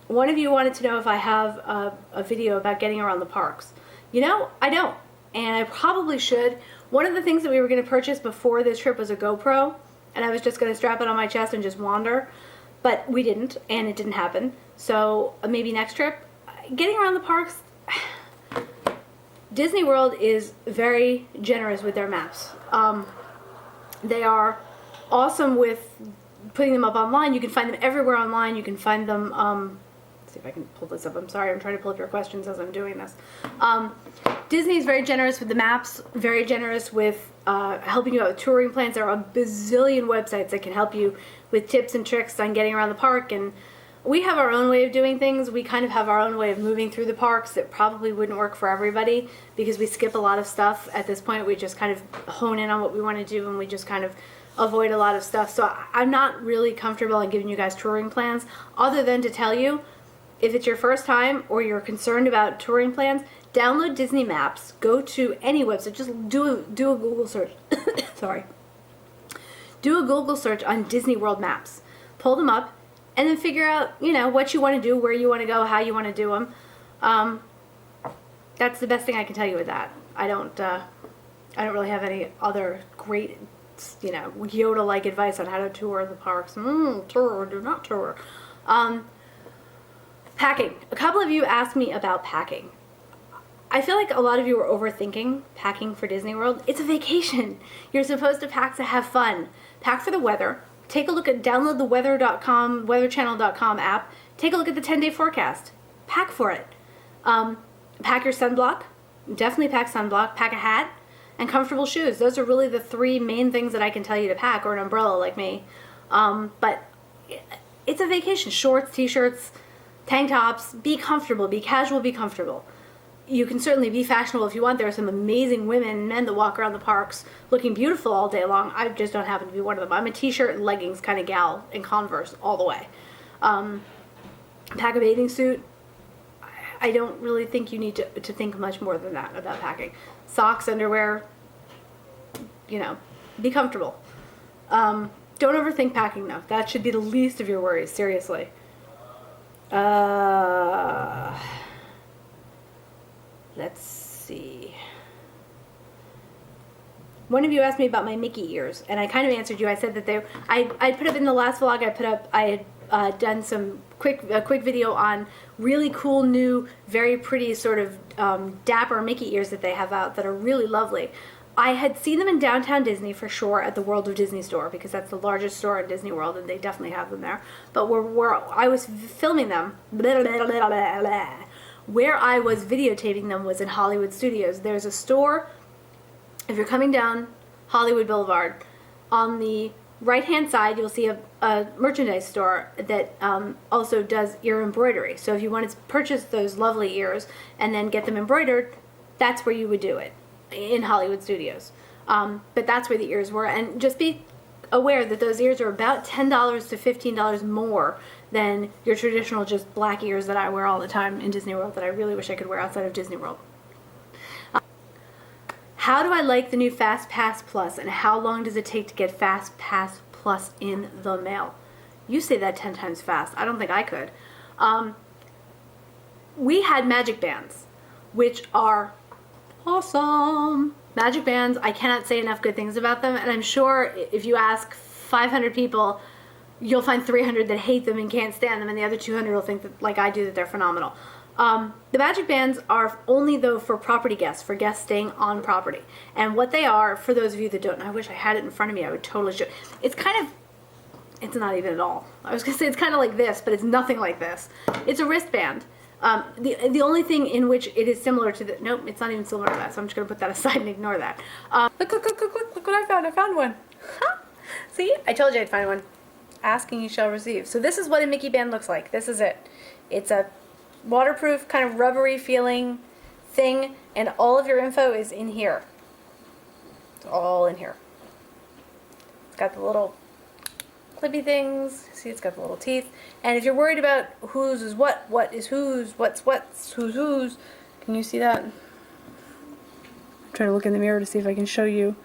One of you wanted to know if I have a video about getting around the parks. You know, I don't, and I probably should. One of the things that we were going to purchase before this trip was a GoPro, and I was just going to strap it on my chest and just wander, but we didn't, and it didn't happen. So maybe next trip. Getting around the parks, Disney World is very generous with their maps. They are awesome with putting them up online. You can find them everywhere online. You can find them, let's see if I can pull this up. I'm sorry, I'm trying to pull up your questions as I'm doing this. Disney is very generous with the maps, very generous with helping you out with touring plans. There are a bazillion websites that can help you with tips and tricks on getting around the park, and we have our own way of doing things. We kind of have our own way of moving through the parks that probably wouldn't work for everybody because we skip a lot of stuff. At this point, we just kind of hone in on what we want to do, and we just kind of avoid a lot of stuff. So I'm not really comfortable in giving you guys touring plans other than to tell you, if it's your first time or you're concerned about touring plans, download Disney Maps, go to any website, just do a Google search. Sorry. Do a Google search on Disney World maps. Pull them up and then figure out, you know, what you want to do, where you want to go, how you want to do them. That's the best thing I can tell you with that. I don't really have any other great, you know, Yoda-like advice on how to tour the parks. Tour or do not tour. Packing. A couple of you asked me about packing. I feel like a lot of you are overthinking packing for Disney World. It's a vacation. You're supposed to pack to have fun. Pack for the weather. Take a look at, download the weather.com, weatherchannel.com app. Take a look at the 10-day forecast. Pack for it. Pack your sunblock. Definitely pack sunblock. Pack a hat and comfortable shoes. Those are really the three main things that I can tell you to pack, or an umbrella like me. But it's a vacation. Shorts, t-shirts, tank tops. Be comfortable. Be casual. Be comfortable. You can certainly be fashionable if you want. There are some amazing women and men that walk around the parks looking beautiful all day long. I just don't happen to be one of them. I'm a t-shirt and leggings kind of gal in Converse all the way. Pack a bathing suit. I don't really think you need to think much more than that about packing. Socks, underwear, you know, be comfortable. Don't overthink packing though. That should be the least of your worries, seriously. Let's see. One of you asked me about my Mickey ears, and I kind of answered you. I said that I put up in the last vlog, I had done some a quick video on really cool, new, very pretty sort of dapper Mickey ears that they have out that are really lovely. I had seen them in downtown Disney for sure at the World of Disney store, because that's the largest store in Disney World, and they definitely have them there. But where I was filming them, where I was videotaping them was in Hollywood Studios. There's a store, if you're coming down Hollywood Boulevard, on the right-hand side you'll see a merchandise store that also does ear embroidery. So if you wanted to purchase those lovely ears and then get them embroidered, that's where you would do it, in Hollywood Studios. But that's where the ears were, and just be aware that those ears are about $10 to $15 more than your traditional just black ears that I wear all the time in Disney World that I really wish I could wear outside of Disney World. How do I like the new FastPass Plus, and how long does it take to get FastPass Plus in the mail? You say that 10 times fast. I don't think I could. We had Magic Bands, which are awesome. Magic Bands, I cannot say enough good things about them, and I'm sure if you ask 500 people, you'll find 300 that hate them and can't stand them, and the other 200 will think that, like I do, that they're phenomenal. The Magic Bands are only, though, for property guests, for guests staying on property. And what they are, for those of you that don't know, I wish I had it in front of me, I would totally show. It's kind of, it's not even at all. I was going to say it's kind of like this, but it's nothing like this. It's a wristband. The only thing in which it is similar to the, nope, it's not even similar to that, so I'm just going to put that aside and ignore that. Look what I found. I found one. See? I told you I'd find one. Asking you shall receive. So this is what a Mickey band looks like. This is it. It's a waterproof, kind of rubbery feeling thing, and all of your info is in here. It's all in here. It's got the little clippy things. See, it's got the little teeth. And if you're worried about whose is what is whose, what's whose, can you see that? I'm trying to look in the mirror to see if I can show you.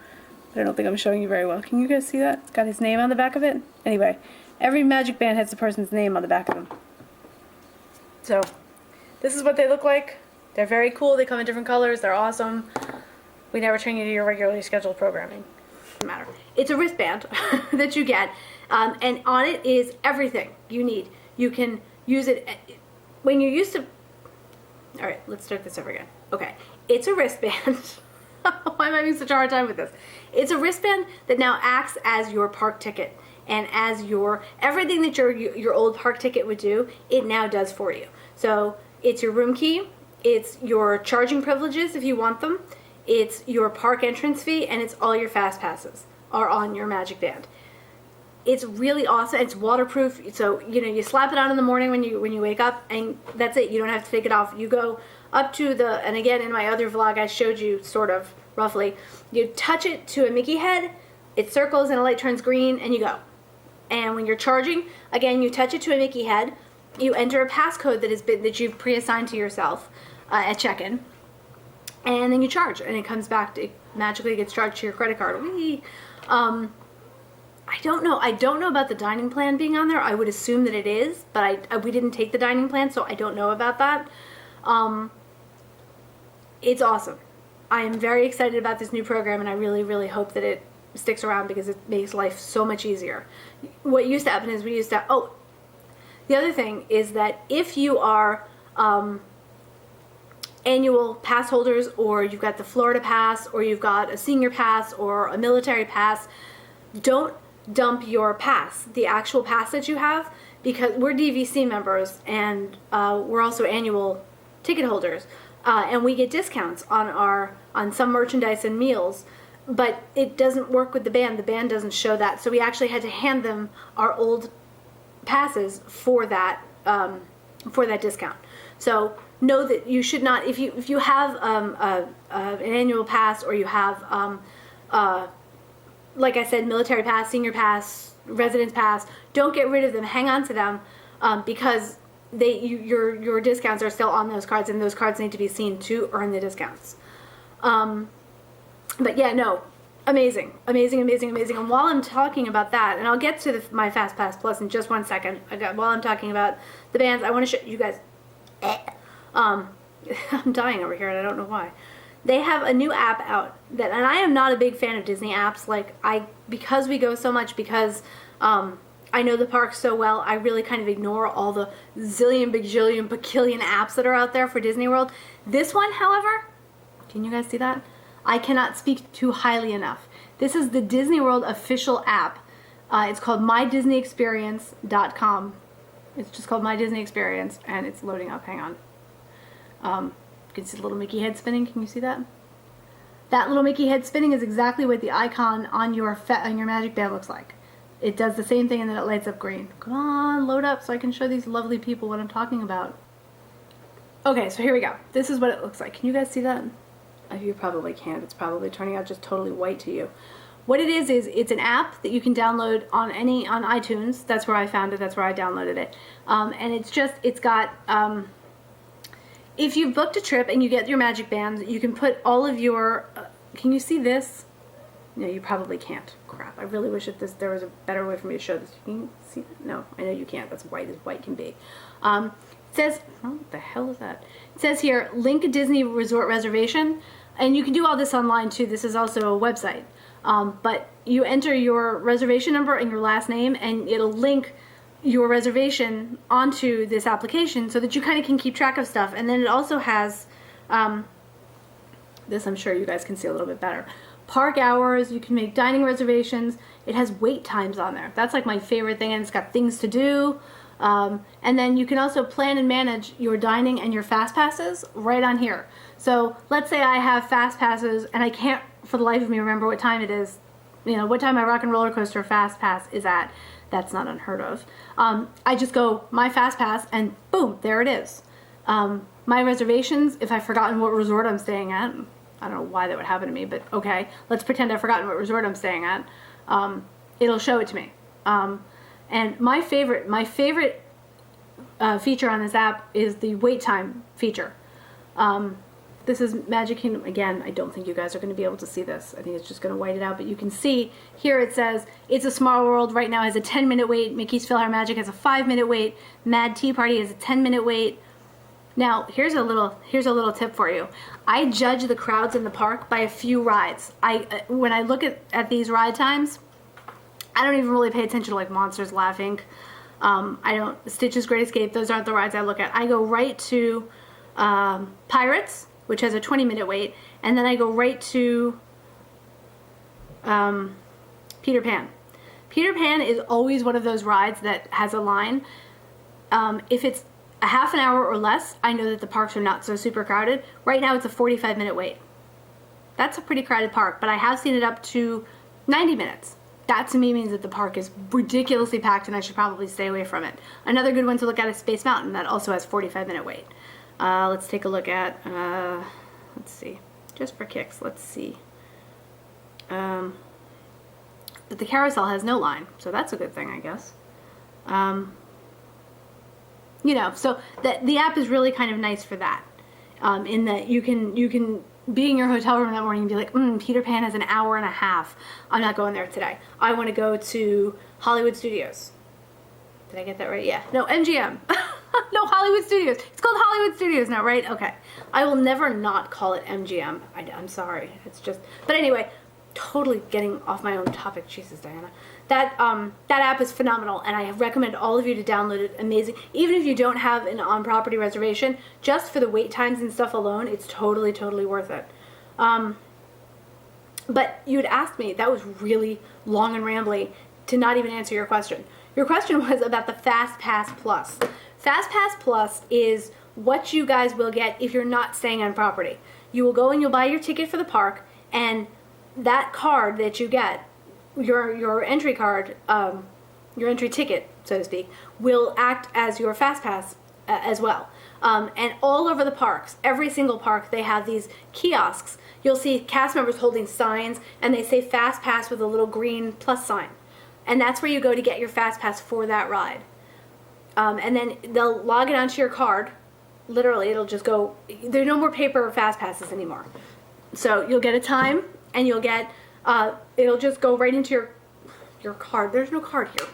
But I don't think I'm showing you very well. Can you guys see that? It's got his name on the back of it. Anyway, every Magic Band has the person's name on the back of them. So this is what they look like. They're very cool. They come in different colors. They're awesome. We never train you to your regularly scheduled programming. Doesn't matter. It's a wristband that you get, and on it is everything you need. You can use it when you're used to. All right, let's start this over again. Okay, it's a wristband. Why am I having such a hard time with this? It's a wristband that now acts as your park ticket, and as your everything that your old park ticket would do, it now does for you. So it's your room key, it's your charging privileges if you want them, it's your park entrance fee, and it's all your fast passes are on your Magic Band. It's really awesome. It's waterproof, so you slap it on in the morning when you wake up, and that's it. You don't have to take it off. You go up to the, and again in my other vlog I showed you sort of roughly, you touch it to a Mickey head, it circles and a light turns green, and you go. And when you're charging, again, you touch it to a Mickey head, you enter a passcode that you've pre-assigned to yourself at check-in, and then you charge, and it comes back, it magically gets charged to your credit card. I don't know about the dining plan being on there. I would assume that it is, but we didn't take the dining plan, so I don't know about that. It's awesome. I am very excited about this new program, and I really, really hope that it sticks around because it makes life so much easier. What used to happen is the other thing is that if you are annual pass holders, or you've got the Florida pass, or you've got a senior pass or a military pass, don't dump your pass, the actual pass that you have, because we're DVC members, and we're also annual ticket holders, and we get discounts on some merchandise and meals, but it doesn't work with the band. The band doesn't show that, so we actually had to hand them our old passes for that discount. So know that you should not, if you have an annual pass, or you have like I said, military pass, senior pass, residence pass, don't get rid of them. Hang on to them, because your discounts are still on those cards, and those cards need to be seen to earn the discounts. But yeah, no, amazing. And while I'm talking about that, and I'll get to my FastPass Plus in just one second. While I'm talking about the bands, I want to show you guys. I'm dying over here, and I don't know why. They have a new app out and I am not a big fan of Disney apps. Because we go so much, because I know the park so well, I really kind of ignore all the zillion, bajillion, bajillion apps that are out there for Disney World. This one, however, can you guys see that? I cannot speak too highly enough. This is the Disney World official app. It's called MyDisneyExperience.com. It's just called My Disney Experience, and it's loading up. Hang on. You can see the little Mickey head spinning. Can you see that? That little Mickey head spinning is exactly what the icon on your Magic Band looks like. It does the same thing, and then it lights up green. Come on, load up so I can show these lovely people what I'm talking about. Okay, so here we go. This is what it looks like. Can you guys see that? You probably can't. It's probably turning out just totally white to you. What it is it's an app that you can download on iTunes. That's where I found it. That's where I downloaded it. And it's got if you've booked a trip and you get your Magic Band, you can put all of your, can you see this? No, you probably can't. Crap, I really wish there was a better way for me to show this. You can see that? No, I know you can't. That's white as white can be. It says, oh, what the hell is that? It says here, link a Disney resort reservation, and you can do all this online too. This is also a website. But you enter your reservation number and your last name, and it'll link your reservation onto this application so that you kind of can keep track of stuff. And then it also has this, I'm sure you guys can see a little bit better, park hours. You can make dining reservations. It has wait times on there. That's like my favorite thing, and it's got things to do. And then you can also plan and manage your dining and your fast passes right on here. So let's say I have fast passes and I can't for the life of me remember what time it is, what time my Rock and Roller Coaster fast pass is at. That's not unheard of. I just go my fast pass and boom, there it is. My reservations, if I've forgotten what resort I'm staying at, I don't know why that would happen to me, but okay, let's pretend I've forgotten what resort I'm staying at. It'll show it to me. And my favorite feature on this app is the wait time feature. This is Magic Kingdom. Again, I don't think you guys are going to be able to see this. I think it's just going to white it out, but you can see here it says, It's a Small World right now has a 10-minute wait. Mickey's PhilharMagic has a 5-minute wait. Mad Tea Party has a 10-minute wait. Now, here's a little tip for you. I judge the crowds in the park by a few rides. When I look at these ride times, I don't even really pay attention to like Monsters, Laugh Inc. I don't Stitch's Great Escape. Those aren't the rides I look at. I go right to Pirates, which has a 20-minute wait, and then I go right to Peter Pan. Peter Pan is always one of those rides that has a line. If it's a half an hour or less, I know that the parks are not so super crowded. Right now it's a 45-minute wait. That's a pretty crowded park, but I have seen it up to 90 minutes. That to me means that the park is ridiculously packed and I should probably stay away from it. Another good one to look at is Space Mountain. That also has 45-minute wait. Let's take a look at, let's see, just for kicks, let's see. But the carousel has no line, so that's a good thing, I guess. You know, so the app is really kind of nice for that. In that you can be in your hotel room that morning and be like, Peter Pan has an hour and a half. I'm not going there today. I want to go to Hollywood Studios. Did I get that right? Yeah. No, MGM. No, Hollywood Studios. It's called Hollywood Studios now, right? Okay. I will never not call it MGM. I'm sorry. It's just... But anyway, totally getting off my own topic. Jesus, Diana. That app is phenomenal, and I recommend all of you to download it. Amazing. Even if you don't have an on-property reservation, just for the wait times and stuff alone, it's totally, totally worth it. But you had asked me, that was really long and rambly, to not even answer your question. Your question was about the FastPass Plus. FastPass Plus is what you guys will get if you're not staying on property. You will go and you'll buy your ticket for the park, and that card that you get, your entry card, your entry ticket, so to speak, will act as your FastPass as well. And all over the parks, every single park, they have these kiosks. You'll see cast members holding signs, and they say FastPass with a little green plus sign. And that's where you go to get your FastPass for that ride. And then they'll log it onto your card. Literally, it'll just go, there's no more paper FastPasses anymore. So you'll get a time, and you'll get, it'll just go right into your card. There's no card here.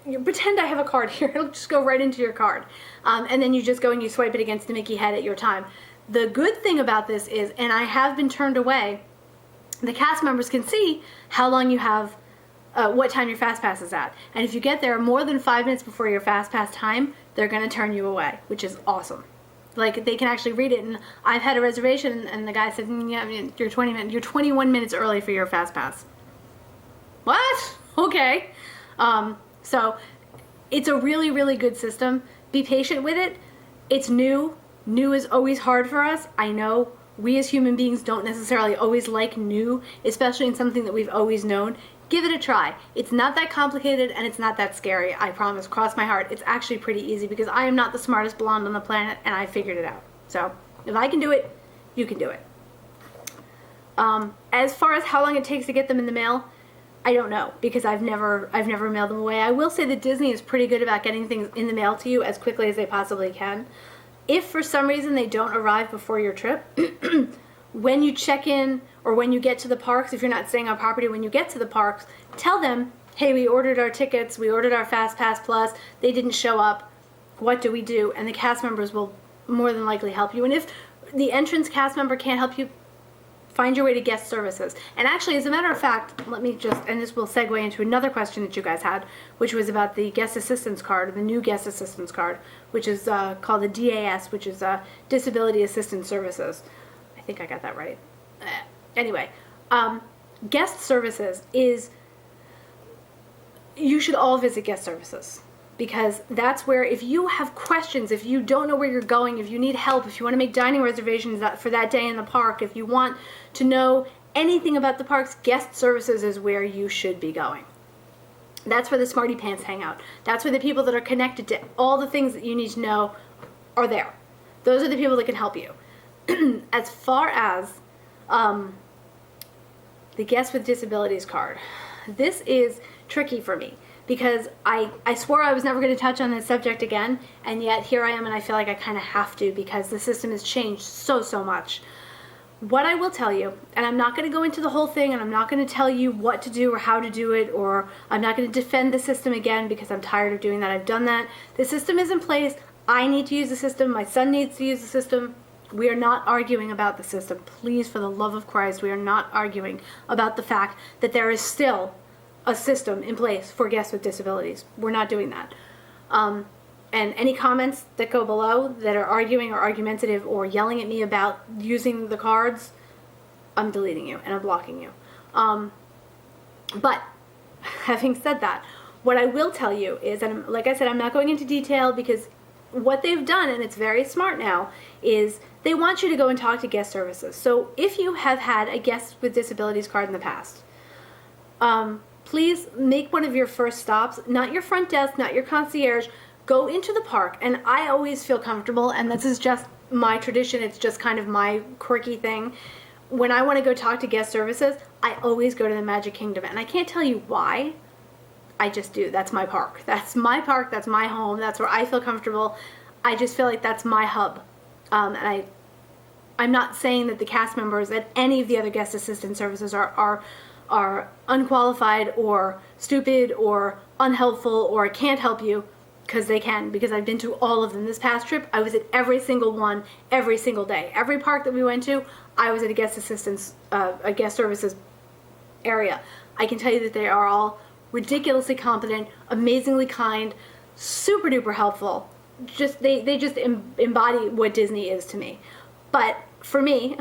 You pretend I have a card here. It'll just go right into your card. And then you just go and you swipe it against the Mickey head at your time. The good thing about this is, and I have been turned away, the cast members can see how long you have, what time your FastPass is at. And if you get there more than 5 minutes before your FastPass time, they're going to turn you away, which is awesome. Like, they can actually read it, and I've had a reservation, and the guy said, yeah, I mean, you're 21 minutes early for your FastPass. What? Okay. So it's a really, really good system. Be patient with it. It's new. New is always hard for us. I know we as human beings don't necessarily always like new, especially in something that we've always known. Give it a try. It's not that complicated and it's not that scary. I promise. Cross my heart. It's actually pretty easy because I am not the smartest blonde on the planet and I figured it out. So if I can do it, you can do it. As far as how long it takes to get them in the mail, I don't know because I've never mailed them away. I will say that Disney is pretty good about getting things in the mail to you as quickly as they possibly can. If for some reason they don't arrive before your trip, when you check in or when you get to the parks, if you're not staying on property, when you get to the parks, tell them, hey, we ordered our tickets, we ordered our FastPass Plus, they didn't show up, what do we do? And the cast members will more than likely help you. And if the entrance cast member can't help you, find your way to guest services. And actually, as a matter of fact, let me just, and this will segue into another question that you guys had, which was about the guest assistance card, the new guest assistance card, which is called the DAS, which is Disability Assistance Services. I think I got that right. Anyway, guest services is, you should all visit guest services. Because that's where, if you have questions, if you don't know where you're going, if you need help, if you want to make dining reservations for that day in the park, if you want to know anything about the parks, guest services is where you should be going. That's where the smarty pants hang out. That's where the people that are connected to all the things that you need to know are there. Those are the people that can help you. As far as the guest with disabilities card, this is tricky for me. Because I swore I was never going to touch on this subject again, and yet here I am, and I feel like I kind of have to because the system has changed so much. What I will tell you, and I'm not going to go into the whole thing, and I'm not going to tell you what to do or how to do it, or I'm not going to defend the system again because I'm tired of doing that. I've done that. The system is in place. I need to use the system. My son needs to use the system. We are not arguing about the system. Please, for the love of Christ, we are not arguing about the fact that there is still a system in place for guests with disabilities. We're not doing that. And any comments that go below that are arguing or argumentative or yelling at me about using the cards, I'm deleting you and I'm blocking you. But having said that, what I will tell you is, and like I said, I'm not going into detail because what they've done, and it's very smart now, is they want you to go and talk to guest services. So if you have had a guest with disabilities card in the past, please make one of your first stops, not your front desk, not your concierge, go into the park. And I always feel comfortable, and this is just my tradition, it's just kind of my quirky thing. When I want to go talk to guest services, I always go to the Magic Kingdom, and I can't tell you why. I just do. That's my park. That's my park. That's my home. That's where I feel comfortable. I just feel like that's my hub. And I'm not saying that the cast members at any of the other guest assistance services are unqualified or stupid or unhelpful or can't help you, because they can, because I've been to all of them. This past trip, I was at every single one, every single day. Every park that we went to, I was at a guest assistance, a guest services area. I can tell you that they are all ridiculously competent, amazingly kind, super duper helpful. They just embody what Disney is to me. But for me,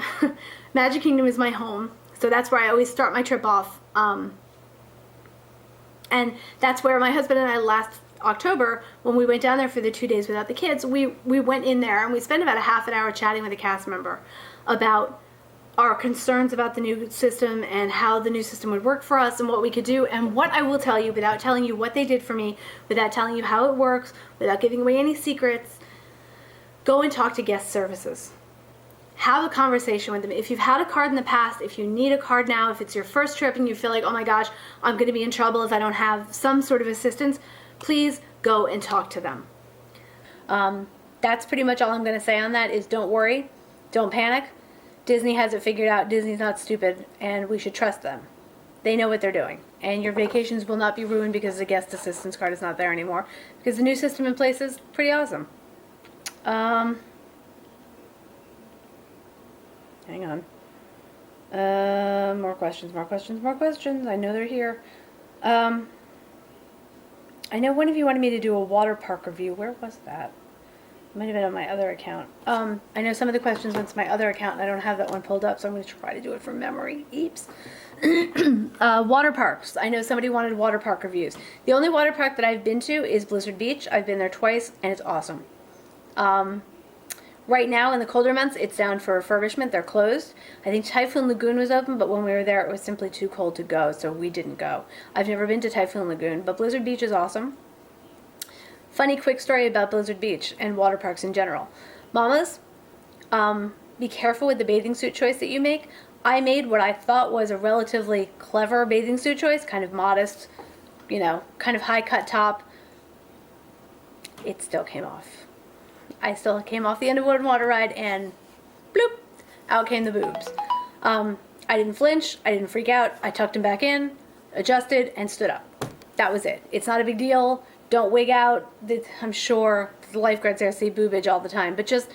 Magic Kingdom is my home, so that's where I always start my trip off. And that's where my husband and I last October, when we went down there for the 2 days without the kids, we went in there and we spent about a half an hour chatting with a cast member about our concerns about the new system and how the new system would work for us and what we could do. And what I will tell you, without telling you what they did for me, without telling you how it works, without giving away any secrets, go and talk to guest services. Have a conversation with them. If you've had a card in the past, if you need a card now, if it's your first trip and you feel like, oh my gosh, I'm going to be in trouble if I don't have some sort of assistance, please go and talk to them. That's pretty much all I'm going to say on that. Is don't worry, don't panic. Disney has it figured out. Disney's not stupid, and we should trust them. They know what they're doing, and your vacations will not be ruined because the guest assistance card is not there anymore, because the new system in place is pretty awesome. Hang on. More questions. I know they're here. I know one of you wanted me to do a water park review. Where was that? It might have been on my other account. I know some of the questions went to my other account, and I don't have that one pulled up, so I'm going to try to do it from memory. Eeps. Water parks. I know somebody wanted water park reviews. The only water park that I've been to is Blizzard Beach. I've been there twice, and it's awesome. Right now, in the colder months, it's down for refurbishment. They're closed. I think Typhoon Lagoon was open, but when we were there, it was simply too cold to go, so we didn't go. I've never been to Typhoon Lagoon, but Blizzard Beach is awesome. Funny quick story about Blizzard Beach and water parks in general. Mamas, be careful with the bathing suit choice that you make. I made what I thought was a relatively clever bathing suit choice, kind of modest, kind of high cut top. It still came off. I still came off the end of Wood and Water ride and bloop, out came the boobs. I didn't flinch, I didn't freak out, I tucked them back in, adjusted, and stood up. That was it. It's not a big deal. Don't wig out. I'm sure the lifeguards there see boobage all the time, but just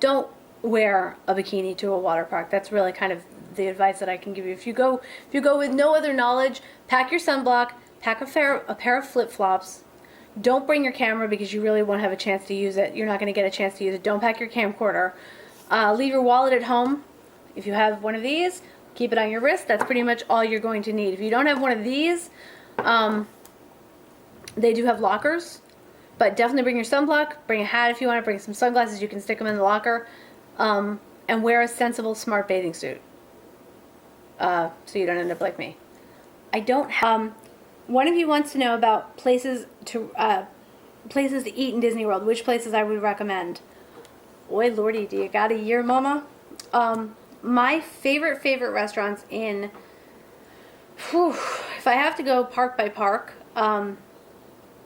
don't wear a bikini to a water park. That's really kind of the advice that I can give you. If you go with no other knowledge, pack your sunblock, pack a pair of flip-flops. Don't bring your camera because you really won't have a chance to use it. You're not going to get a chance to use it. Don't pack your camcorder. Leave your wallet at home. If you have one of these, keep it on your wrist. That's pretty much all you're going to need. If you don't have one of these, they do have lockers, but definitely bring your sunblock, bring a hat if you want to, bring some sunglasses, you can stick them in the locker, and wear a sensible, smart bathing suit, so you don't end up like me. I don't have, one of you wants to know about places to eat in Disney World, which places I would recommend. Oi lordy, do you got a year, mama? My favorite restaurants in, if I have to go park by park,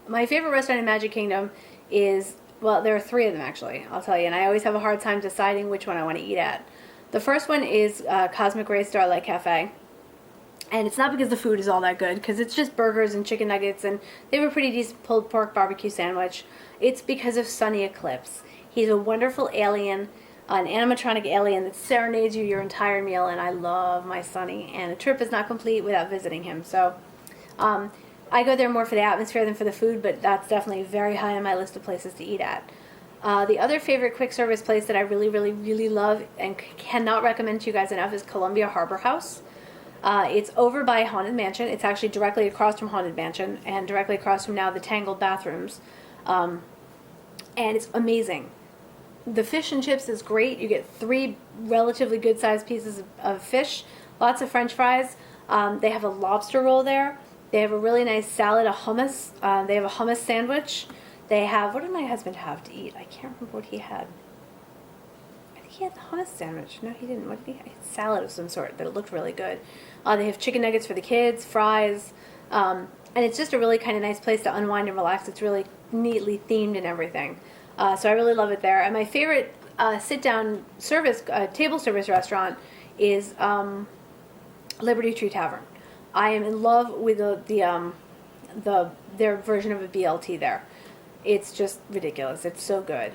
my favorite restaurant in Magic Kingdom is, well, there are 3 of them actually, I'll tell you, and I always have a hard time deciding which one I want to eat at. The first one is Cosmic Ray Starlight Cafe. And it's not because the food is all that good, because it's just burgers and chicken nuggets, and they have a pretty decent pulled pork barbecue sandwich. It's because of Sonny Eclipse. He's a wonderful alien, an animatronic alien that serenades you your entire meal, and I love my Sonny, and a trip is not complete without visiting him. So I go there more for the atmosphere than for the food, but that's definitely very high on my list of places to eat at. The other favorite quick service place that I really, really, really love and cannot recommend to you guys enough is Columbia Harbor House. It's over by Haunted Mansion. It's actually directly across from Haunted Mansion and directly across from now the Tangled bathrooms. And it's amazing. The fish and chips is great. You get 3 relatively good-sized pieces of fish, lots of French fries. They have a lobster roll there. They have a really nice salad, a hummus. They have a hummus sandwich. They have, what did my husband have to eat? I can't remember what he had. I think he had the hummus sandwich. No, he didn't. What did he have? Salad of some sort that looked really good. They have chicken nuggets for the kids, fries, and it's just a really kind of nice place to unwind and relax. It's really neatly themed and everything. So I really love it there. And my favorite sit-down service, table service restaurant is Liberty Tree Tavern. I am in love with their version of a BLT there. It's just ridiculous. It's so good.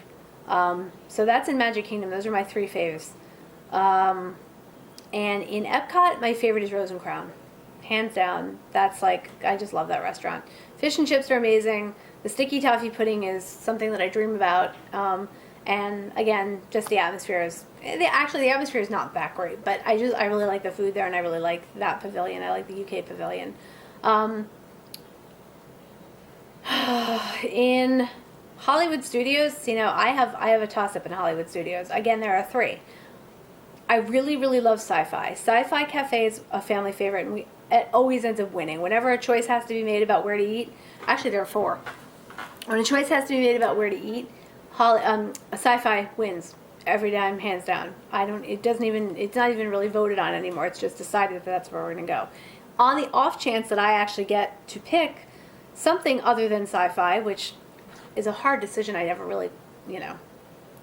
So that's in Magic Kingdom. Those are my 3 faves. And in Epcot, my favorite is Rose and Crown. Hands down. That's like, I just love that restaurant. Fish and chips are amazing. The sticky toffee pudding is something that I dream about. And again, just the atmosphere is, the atmosphere is not that great, but I really like the food there, and I really like that pavilion. I like the UK pavilion. In Hollywood Studios, you know, I have a toss-up in Hollywood Studios. Again, there are 3. I really, really love Sci-Fi. Sci-Fi Cafe is a family favorite, and it always ends up winning. Whenever a choice has to be made about where to eat, actually there are 4. When a choice has to be made about where to eat, Sci-Fi wins every time, hands down. It's not even really voted on anymore. It's just decided that that's where we're going to go. On the off chance that I actually get to pick something other than Sci-Fi, which is a hard decision, I never really,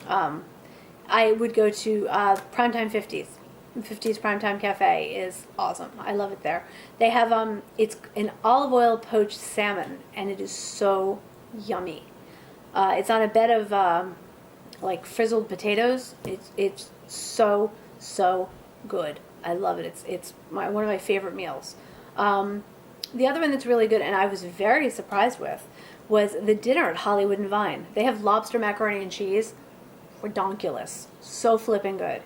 I would go to Primetime 50s. 50s Primetime Cafe is awesome. I love it there. They have, it's an olive oil poached salmon, and it is so yummy. It's on a bed of like frizzled potatoes. It's so good. I love it. It's one of my favorite meals. The other one that's really good, and I was very surprised with, was the dinner at Hollywood and Vine. They have lobster macaroni and cheese. Redonkulous. So flippin' good.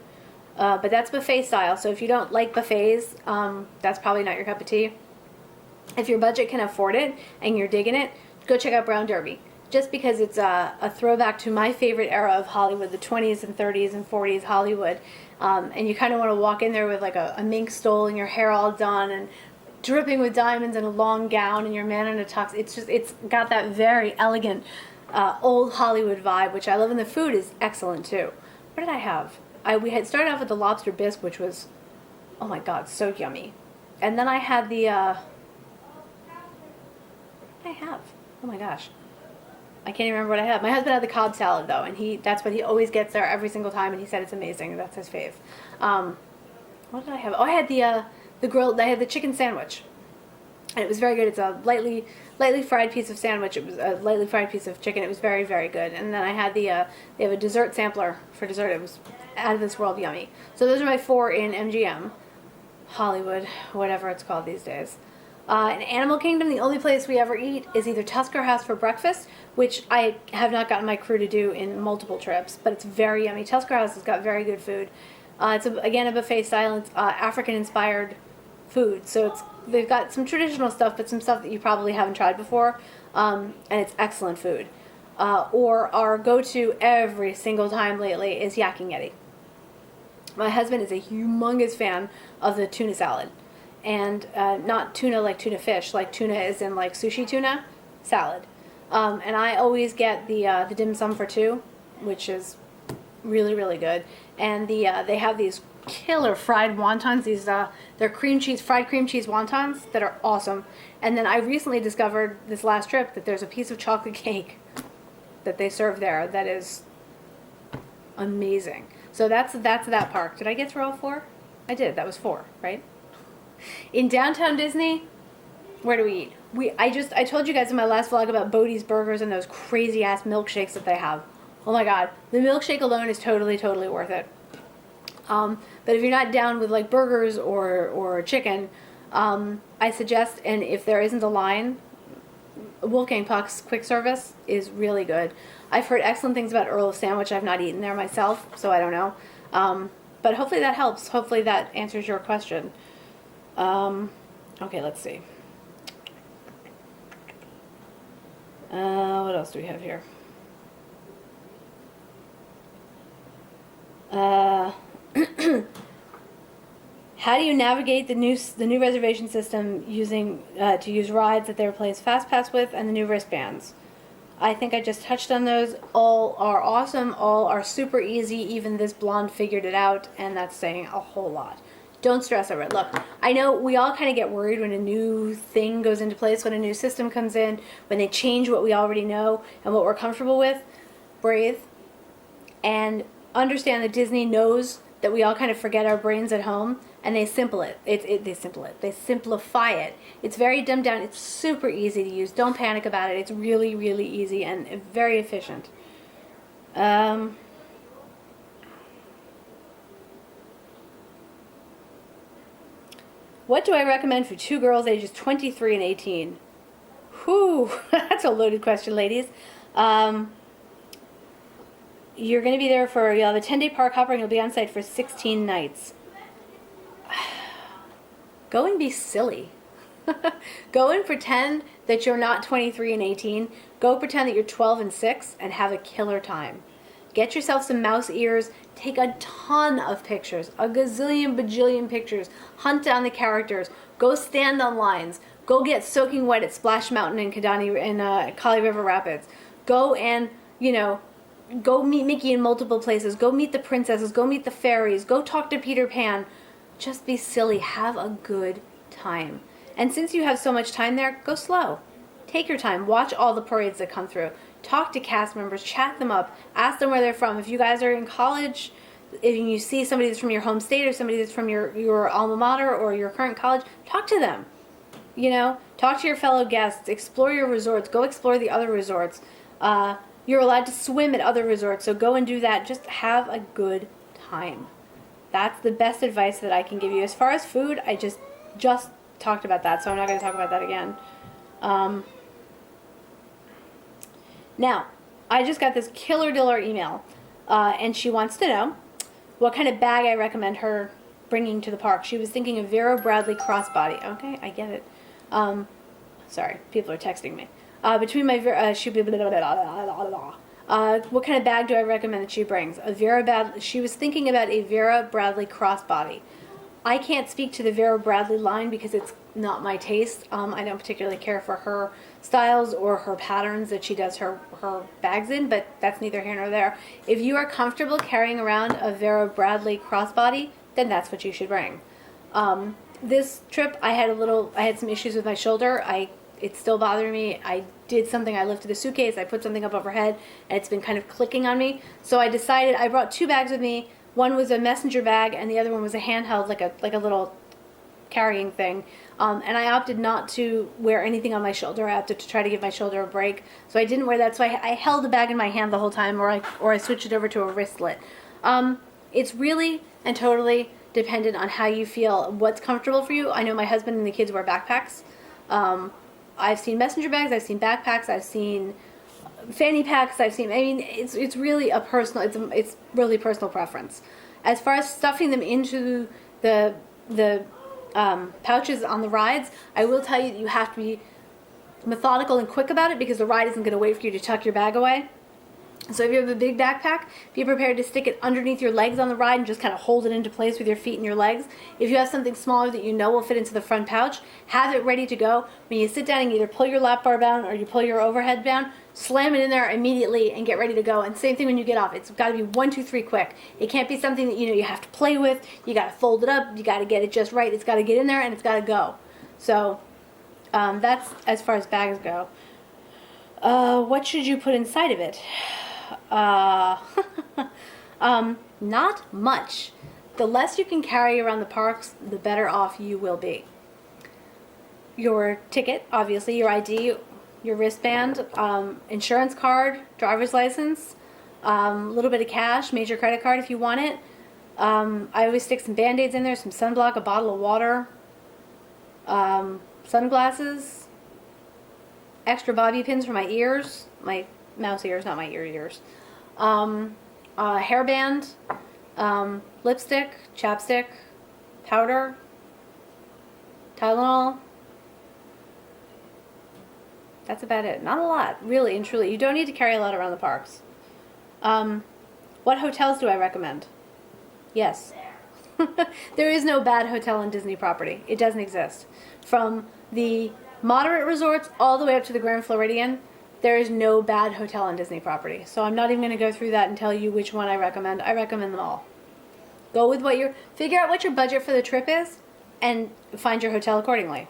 But that's buffet style, so if you don't like buffets, that's probably not your cup of tea. If your budget can afford it and you're digging it, go check out Brown Derby. Just because it's a throwback to my favorite era of Hollywood, the 20s and 30s and 40s Hollywood. And you kind of want to walk in there with like a mink stole and your hair all done and dripping with diamonds and a long gown and your man in a tux. It's got that very elegant old Hollywood vibe, which I love, and the food is excellent too. What did I have? We had started off with the lobster bisque, which was, oh my god, so yummy. And then I had the, what did I have? Oh my gosh. I can't even remember what I had. My husband had the Cobb salad though, and that's what he always gets there every single time, and he said it's amazing. That's his fave. What did I have? Oh, I had the grilled, I had the chicken sandwich. And it was very good. It's a lightly fried piece of sandwich. It was a lightly fried piece of chicken. It was very, very good. And then I had they have a dessert sampler for dessert. It was out of this world yummy. So those are my 4 in MGM, Hollywood, whatever it's called these days. In Animal Kingdom, the only place we ever eat is either Tusker House for breakfast, which I have not gotten my crew to do in multiple trips, but it's very yummy. Tusker House has got very good food. It's again a buffet style. It's African-inspired food, so they've got some traditional stuff, but some stuff that you probably haven't tried before, and it's excellent food. Or our go-to every single time lately is Yak and Yeti. My husband is a humongous fan of the tuna salad, and not tuna like tuna fish, like tuna is in like sushi tuna salad. And I always get the dim sum for 2, which is really, really good. And they have these killer fried wontons. These they're fried cream cheese wontons that are awesome. And then I recently discovered this last trip that there's a piece of chocolate cake that they serve there that is amazing. So that's that park. Did I get through all 4? I did. That was 4, right? In downtown Disney, where do we eat? I told you guys in my last vlog about Bodie's Burgers and those crazy ass milkshakes that they have. Oh my god, the milkshake alone is totally worth it. But if you're not down with like burgers or chicken, I suggest, and if there isn't a line, Wolfgang Puck's quick service is really good. I've heard excellent things about Earl of Sandwich. I've not eaten there myself, so I don't know. But hopefully that helps. Hopefully that answers your question. Okay, let's see. What else do we have here? How do you navigate the new reservation system using to use rides that they replace FastPass with and the new wristbands? I think I just touched on those. All are awesome. All are super easy. Even this blonde figured it out, and that's saying a whole lot. Don't stress over it. Look, I know we all kind of get worried when a new thing goes into place, when a new system comes in, when they change what we already know and what we're comfortable with. Breathe and understand that Disney knows that we all kind of forget our brains at home, and they simplify it. It's very dumbed down. It's super easy to use. Don't panic about it. It's really easy and very efficient. What do I recommend for two girls ages 23 and 18? Whew, that's a loaded question, ladies. You're going to be there for, you'll have a 10-day park hopper and you'll be on site for 16 nights. Go and be silly. Go and pretend that you're not 23 and 18. Go pretend that you're 12 and 6 and have a killer time. Get yourself some mouse ears. Take a ton of pictures. A gazillion bajillion pictures. Hunt down the characters. Go stand on lines. Go get soaking wet at Splash Mountain in Kali River Rapids. Go and, go meet Mickey in multiple places. Go meet the princesses. Go meet the fairies. Go talk to Peter Pan. Just be silly. Have a good time. And since you have so much time there, go slow. Take your time. Watch all the parades that come through. Talk to cast members. Chat them up. Ask them where they're from. If you guys are in college, if you see somebody that's from your home state or somebody that's from your alma mater or your current college, talk to them. Talk to your fellow guests. Explore your resorts. Go explore the other resorts. You're allowed to swim at other resorts, so go and do that. Just have a good time. That's the best advice that I can give you. As far as food, I just talked about that, so I'm not going to talk about that again. Now, I just got this killer diller email, and she wants to know what kind of bag I recommend her bringing to the park. She was thinking of Vera Bradley crossbody. Okay, I get it. Sorry, people are texting me. Between my what kind of bag do I recommend that she brings? She was thinking about a Vera Bradley crossbody. I can't speak to the Vera Bradley line because it's not my taste. I don't particularly care for her styles or her patterns that she does her bags in, but that's neither here nor there. If you are comfortable carrying around a Vera Bradley crossbody, then that's what you should bring. This trip, I had some issues with my shoulder. It's still bothering me. I did something. I lifted a suitcase. I put something up overhead, and it's been kind of clicking on me. So I decided, I brought two bags with me. One was a messenger bag, and the other one was a handheld, like a little carrying thing. And I opted not to wear anything on my shoulder. I opted to try to give my shoulder a break. So I didn't wear that. So I held the bag in my hand the whole time, or I switched it over to a wristlet. It's really and totally dependent on how you feel, what's comfortable for you. I know my husband and the kids wear backpacks. I've seen messenger bags. I've seen backpacks. I've seen fanny packs. It's really a personal. It's really personal preference. As far as stuffing them into the pouches on the rides, I will tell you that you have to be methodical and quick about it because the ride isn't going to wait for you to tuck your bag away. So if you have a big backpack, be prepared to stick it underneath your legs on the ride and just kind of hold it into place with your feet and your legs. If you have something smaller that you know will fit into the front pouch, have it ready to go. When you sit down and either pull your lap bar down or you pull your overhead down, slam it in there immediately and get ready to go. And same thing when you get off. It's got to be 1, 2, 3 quick. It can't be something that you have to play with. You got to fold it up. You got to get it just right. It's got to get in there and it's got to go. So that's as far as bags go. What should you put inside of it? Not much. The less you can carry around the parks, the better off you will be. Your ticket, obviously, your ID, your wristband, insurance card, driver's license, a little bit of cash, major credit card if you want it. I always stick some Band-Aids in there, some sunblock, a bottle of water, sunglasses, extra bobby pins for my ears, my mouse ears, not my ears, a hairband, lipstick, chapstick, powder, Tylenol. That's about it. Not a lot, really and truly. You don't need to carry a lot around the parks. What hotels do I recommend? Yes. There is no bad hotel on Disney property. It doesn't exist. From the moderate resorts all the way up to the Grand Floridian, there is no bad hotel on Disney property. So I'm not even going to go through that and tell you which one I recommend. I recommend them all. Go with figure out what your budget for the trip is and find your hotel accordingly.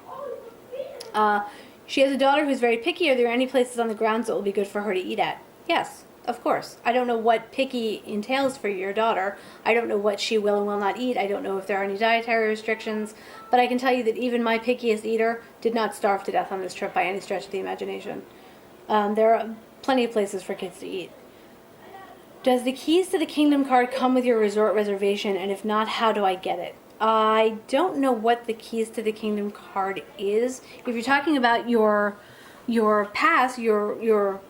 She has a daughter who's very picky. Are there any places on the grounds that will be good for her to eat at? Yes, of course. I don't know what picky entails for your daughter. I don't know what she will and will not eat. I don't know if there are any dietary restrictions. But I can tell you that even my pickiest eater did not starve to death on this trip by any stretch of the imagination. There are plenty of places for kids to eat. Does the Keys to the Kingdom card come with your resort reservation? And if not, how do I get it? I don't know what the Keys to the Kingdom card is. If you're talking about your pass, your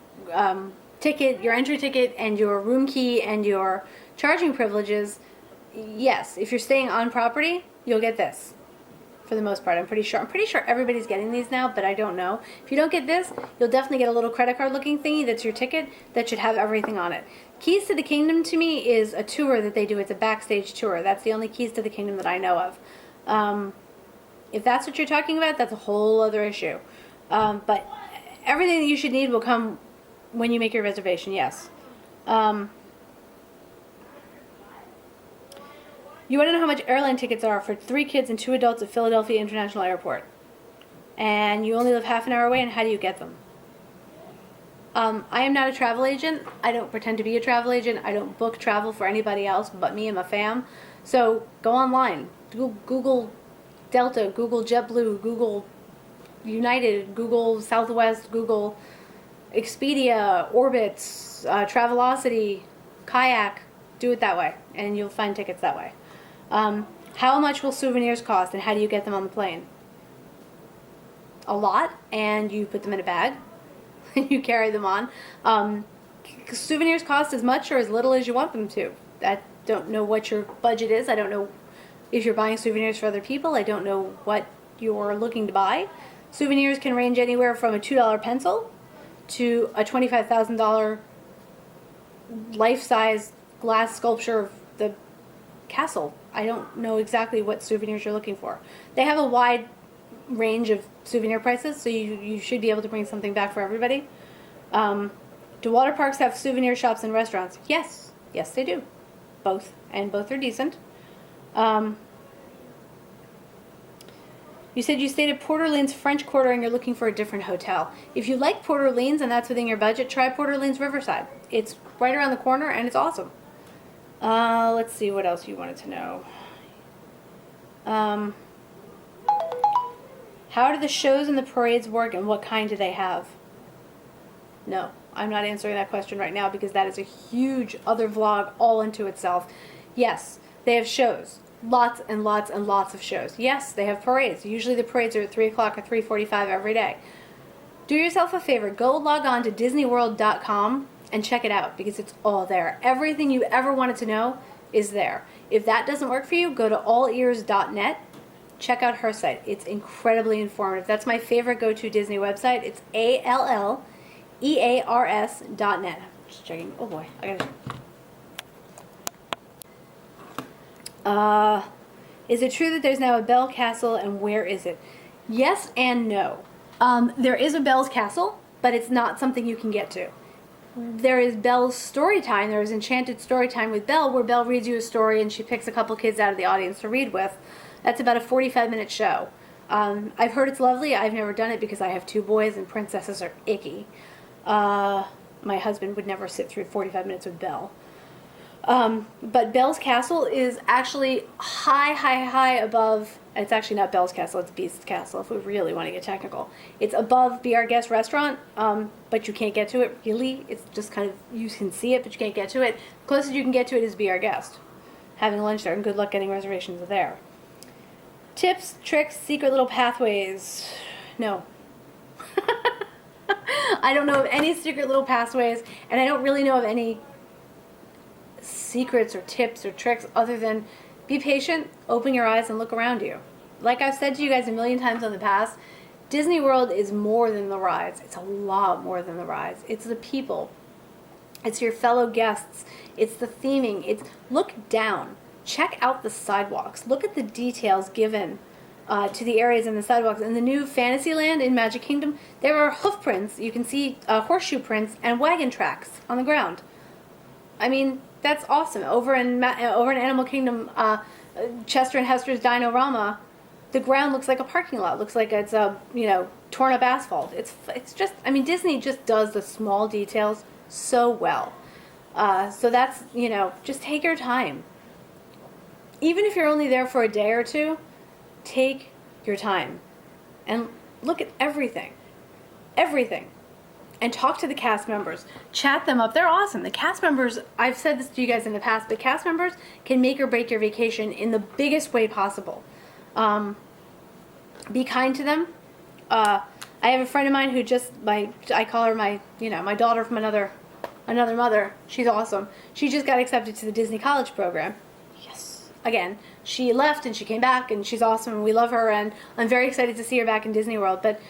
ticket, your entry ticket, and your room key and your charging privileges, yes. If you're staying on property, you'll get this. For the most part, I'm pretty sure everybody's getting these now, but I don't know. If you don't get this, you'll definitely get a little credit card looking thingy that's your ticket that should have everything on it. Keys to the Kingdom to me is a tour that they do. It's a backstage tour. That's the only Keys to the Kingdom that I know of. If that's what you're talking about, that's a whole other issue. But everything that you should need will come when you make your reservation, yes. You want to know how much airline tickets are for 3 kids and 2 adults at Philadelphia International Airport. And you only live half an hour away, and how do you get them? I am not a travel agent. I don't pretend to be a travel agent. I don't book travel for anybody else but me and my fam. So go online. Google Delta, Google JetBlue, Google United, Google Southwest, Google Expedia, Orbitz, Travelocity, Kayak. Do it that way, and you'll find tickets that way. How much will souvenirs cost, and how do you get them on the plane? A lot, and you put them in a bag. You carry them on. Souvenirs cost as much or as little as you want them to. I don't know what your budget is. I don't know if you're buying souvenirs for other people. I don't know what you're looking to buy. Souvenirs can range anywhere from a $2 pencil to a $25,000 life-size glass sculpture of the castle. I don't know exactly what souvenirs you're looking for. They have a wide range of souvenir prices, so you should be able to bring something back for everybody. Do water parks have souvenir shops and restaurants? Yes. Yes, they do. Both. And both are decent. You said you stayed at Port Orleans French Quarter and you're looking for a different hotel. If you like Port Orleans and that's within your budget, try Port Orleans Riverside. It's right around the corner and it's awesome. Let's see what else you wanted to know. How do the shows and the parades work, and what kind do they have? No, I'm not answering that question right now because that is a huge other vlog all into itself. Yes, they have shows. Lots and lots and lots of shows. Yes, they have parades. Usually the parades are at 3 o'clock or 3:45 every day. Do yourself a favor. Go log on to DisneyWorld.com and check it out because it's all there. Everything you ever wanted to know is there. If that doesn't work for you, go to allears.net. Check out her site. It's incredibly informative. That's my favorite go-to Disney website. It's allears.net. Just checking. Oh boy, I gotta. Is it true that there's now a Belle Castle, and where is it? Yes and no. There is a Belle's Castle, but it's not something you can get to. There is Belle's story time. There is Enchanted Story Time with Belle, where Belle reads you a story and she picks a couple kids out of the audience to read with. That's about a 45-minute show. I've heard it's lovely. I've never done it because I have 2 boys and princesses are icky. My husband would never sit through 45 minutes with Belle. But Bell's Castle is actually high above. It's actually not Bell's Castle, it's Beast's Castle if we really want to get technical. It's above Be Our Guest restaurant, but you can't get to it really. It's just kind of, you can see it, but you can't get to it. The closest you can get to it is Be Our Guest. Having lunch there, and good luck getting reservations there. Tips, tricks, secret little pathways. No. I don't know of any secret little pathways, and I don't really know of any secrets or tips or tricks other than be patient, open your eyes, and look around you. Like I've said to you guys a million times in the past, Disney World is more than the rides. It's a lot more than the rides. It's the people. It's your fellow guests. It's the theming. It's look down. Check out the sidewalks. Look at the details given to the areas in the sidewalks. In the new Fantasyland in Magic Kingdom, there are hoof prints. You can see horseshoe prints and wagon tracks on the ground. I mean, that's awesome. Over in Animal Kingdom, Chester and Hester's Dino-Rama, the ground looks like a parking lot. Looks like it's torn up asphalt. It's just, I mean, Disney just does the small details so well. So that's, just take your time. Even if you're only there for a day or two, take your time and look at everything. Everything. And talk to the cast members. Chat them up. They're awesome. The cast members, I've said this to you guys in the past, but cast members can make or break your vacation in the biggest way possible. Be kind to them. I have a friend of mine who I call her my daughter from another mother. She's awesome. She just got accepted to the Disney College program. Yes. Again, she left and she came back and she's awesome and we love her and I'm very excited to see her back in Disney World. But,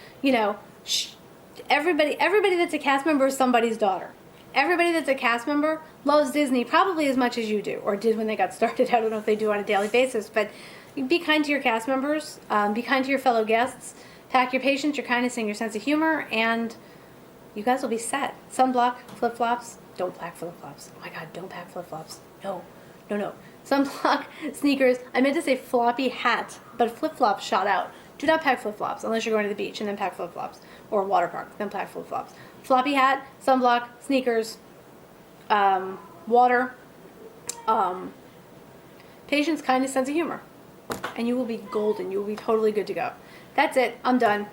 everybody that's a cast member is somebody's daughter. Everybody that's a cast member loves Disney probably as much as you do, or did when they got started. I don't know if they do on a daily basis, but be kind to your cast members, be kind to your fellow guests, pack your patience, your kindness, and your sense of humor, and you guys will be set. Sunblock, flip-flops, don't pack flip-flops. Oh my god, don't pack flip-flops. No. Sunblock, sneakers, I meant to say floppy hat, but flip-flops shot out. Do not pack flip-flops unless you're going to the beach, and then pack flip-flops. Or a water park, then pack flip-flops. Floppy hat, sunblock, sneakers, water, patience, kindness, sense of humor. And you will be golden. You will be totally good to go. That's it. I'm done.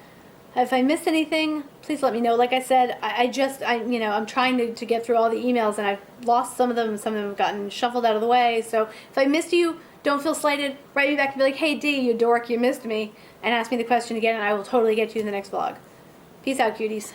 If I missed anything, please let me know. Like I said, I'm trying to get through all the emails, and I've lost some of them, and some of them have gotten shuffled out of the way. So if I missed you, don't feel slighted. Write me back and be like, hey, D, you dork, you missed me, and ask me the question again, and I will totally get to you in the next vlog. Peace out, cuties.